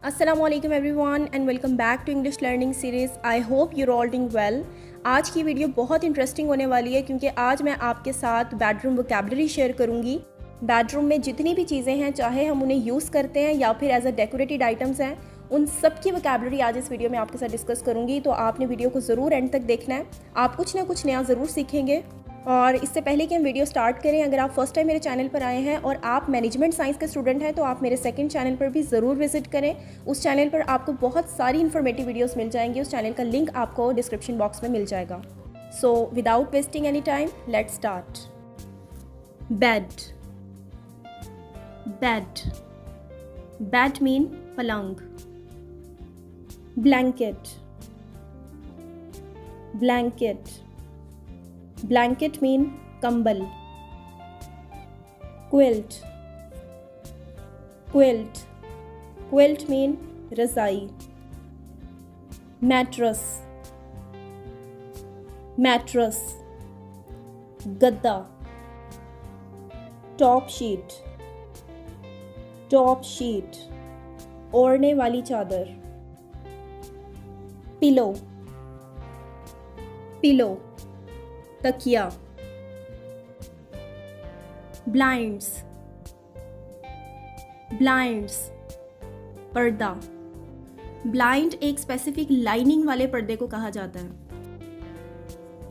Assalamualaikum everyone and welcome back to English learning series. I hope you're all doing well. आज की video बहुत interesting होने वाली है क्योंकि आज मैं आपके साथ बेडरूम वोकैबुलरी शेयर करूंगी। बेडरूम में जितनी भी चीज़ें हैं, चाहे हम उन्हें यूज़ करते हैं या फिर एज अ डेकोरेटेड आइटम्स हैं, उन सब की वोकैबुलरी आज इस वीडियो में आपके साथ डिस्कस करूंगी। तो आपने वीडियो को ज़रूर एंड तक देखना है, आप कुछ ना कुछ नया ज़रूर सीखेंगे। और इससे पहले कि हम वीडियो स्टार्ट करें, अगर आप फर्स्ट टाइम मेरे चैनल पर आए हैं और आप मैनेजमेंट साइंस के स्टूडेंट हैं तो आप मेरे सेकंड चैनल पर भी ज़रूर विजिट करें। उस चैनल पर आपको बहुत सारी इन्फॉर्मेटिव वीडियोस मिल जाएंगी। उस चैनल का लिंक आपको डिस्क्रिप्शन बॉक्स में मिल जाएगा। So without wasting any time, let's start. Bed. Bed bed mean पलंग। ब्लैंकेट। ब्लैंकेट ब्लैंकेट मीन कंबल। क्विल्ट। क्विल्ट क्विल्ट मीन रज़ाई। मैट्रेस। मैट्रेस गद्दा। Top sheet. टॉप शीट ओढ़ने वाली चादर। पिलो। पिलो तकिया। ब्लाइंड्स। ब्लाइंड्स पर्दा। ब्लाइंड एक स्पेसिफिक लाइनिंग वाले पर्दे को कहा जाता है।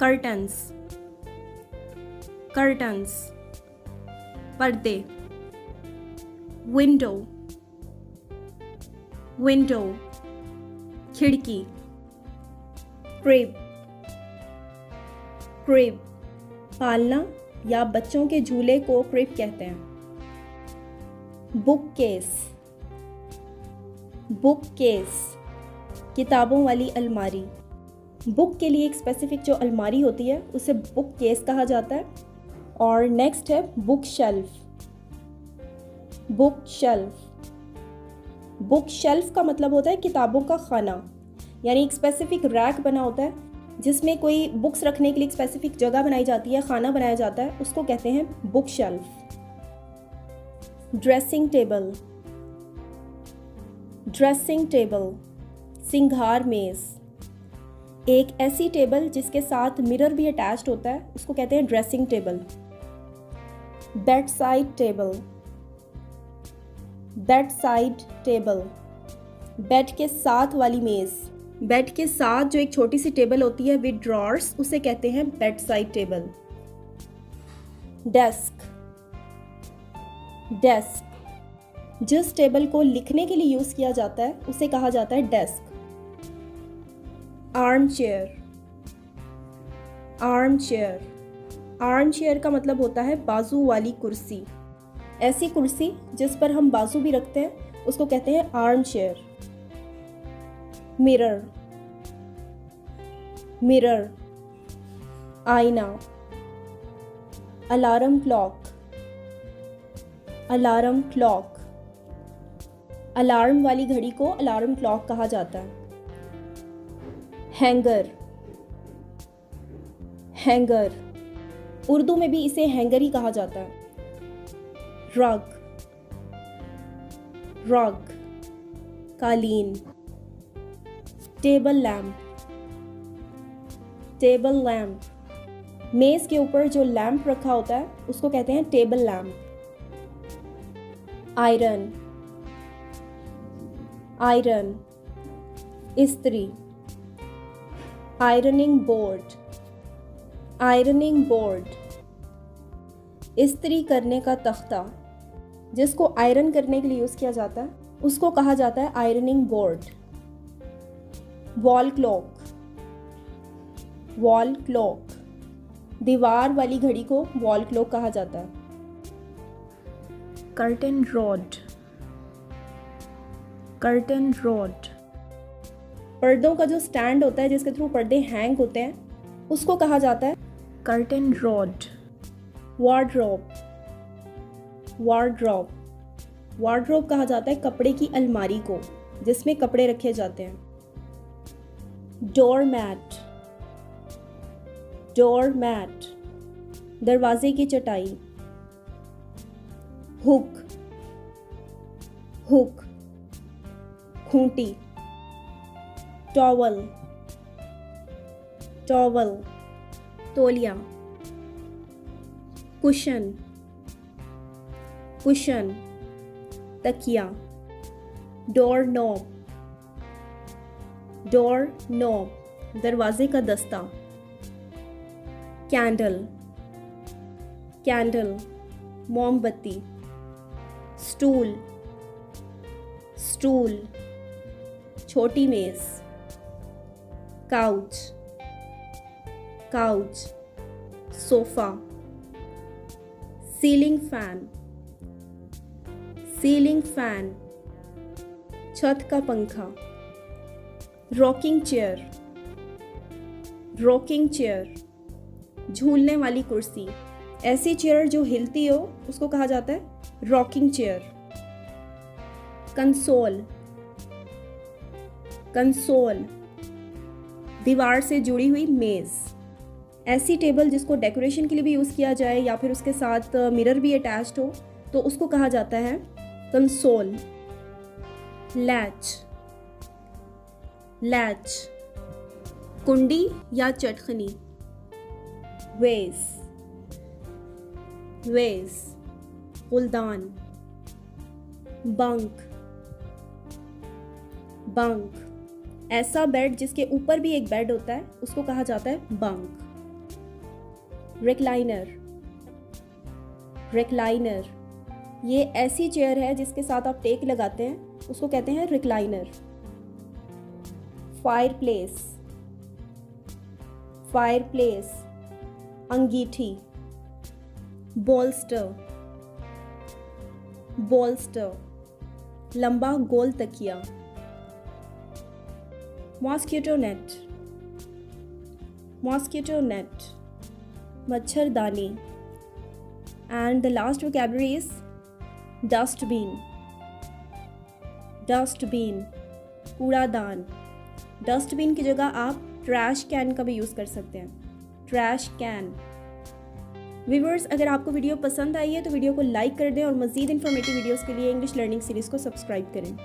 कर्टन्स। कर्टन्स पर्दे। विंडो। विंडो खिड़की। क्रिब। क्रिब पालना या बच्चों के झूले को क्रिब कहते हैं। Book case. बुक केस किताबों वाली अलमारी। बुक के लिए एक स्पेसिफिक जो अलमारी होती है उसे बुक केस कहा जाता है। और नेक्स्ट है book shelf. Book shelf. Book shelf का मतलब होता है किताबों का खाना, यानी एक स्पेसिफिक रैक बना होता है जिसमें कोई बुक्स रखने के लिए एक स्पेसिफिक जगह बनाई जाती है, खाना बनाया जाता है, उसको कहते हैं book shelf. Dressing table. Dressing table सिंगार मेज। एक ऐसी टेबल जिसके साथ मिरर भी अटैच्ड होता है उसको कहते हैं dressing table. Bed side table. Bed side table bed के साथ वाली मेज। बेड के साथ जो एक छोटी सी टेबल होती है विद ड्रॉर्स, उसे कहते हैं bed side table. Desk. Desk जिस टेबल को लिखने के लिए यूज किया जाता है उसे कहा जाता है desk. Arm chair. Arm chair arm chair का मतलब होता है बाजू वाली कुर्सी। ऐसी कुर्सी जिस पर हम बाजू भी रखते हैं उसको कहते हैं आर्म चेयर। मिरर। मिरर आईना। Alarm clock. Alarm clock alarm वाली घड़ी को अलार्म क्लॉक कहा जाता है। हैंगर। हैंगर उर्दू में भी इसे हैंगर ही कहा जाता है। रग। रग कालीन। Table lamp. टेबल लैम्प मेज के ऊपर जो लैम्प रखा होता है उसको कहते हैं टेबल लैम्प। आयरन। आयरन इस्त्री। Ironing board. आयरनिंग बोर्ड इस्त्री करने का तख्ता जिसको आयरन करने के लिए यूज किया जाता है उसको कहा जाता है ironing board. Wall clock. Wall clock दीवार वाली घड़ी को वॉल क्लॉक कहा जाता है। Curtain rod. कर्टन रॉड पर्दों का जो स्टैंड होता है जिसके थ्रू पर्दे हैंग होते हैं उसको कहा जाता है curtain rod. Wardrobe. Wardrobe wardrobe कहा जाता है कपड़े की अलमारी को जिसमें कपड़े रखे जाते हैं। Door mat. डोर मैट दरवाजे की चटाई। Hook. Hook Khunti, towel, towel, तौलिया, कुशन, कुशन, तकिया, डोर नॉब, डोर नॉब, दरवाजे का दस्ता, कैंडल, कैंडल, मोमबत्ती, स्टूल, स्टूल, छोटी मेज, couch, couch, sofa, ceiling fan, ceiling fan, छत का पंखा, रॉकिंग चेयर, रॉकिंग चेयर, झूलने वाली कुर्सी, ऐसी चेयर जो हिलती हो उसको कहा जाता है रॉकिंग चेयर। कंसोल, कंसोल, दीवार से जुड़ी हुई मेज, ऐसी टेबल जिसको डेकोरेशन के लिए भी यूज़ किया जाए या फिर उसके साथ मिरर भी अटैच्ड हो तो उसको कहा जाता है कंसोल। लैच, लैच, कुंडी या चटखनी, वेस, वेस, फूलदान, बंक, बंक, ऐसा बेड जिसके ऊपर भी एक बेड होता है उसको कहा जाता है बंक। रिक्लाइनर, रिक्लाइनर, ये ऐसी चेयर है जिसके साथ आप टेक लगाते हैं उसको कहते हैं रिक्लाइनर। फायरप्लेस, फायरप्लेस, अंगीठी, बोल्स्टर, बोल्स्टर, लंबा गोल तकिया, मॉस्किटो नेट, मॉस्किटो नेट, मच्छरदानी। And the last vocabulary is dustbin, dustbin, कूड़ादान। डस्टबिन की जगह आप ट्रैश कैन का भी यूज़ कर सकते हैं, ट्रैश कैन। व्यूअर्स, अगर आपको वीडियो पसंद आई है तो वीडियो को लाइक कर दें और मज़ीद इन्फॉर्मेटिव वीडियोस के लिए इंग्लिश लर्निंग सीरीज़ को सब्सक्राइब करें।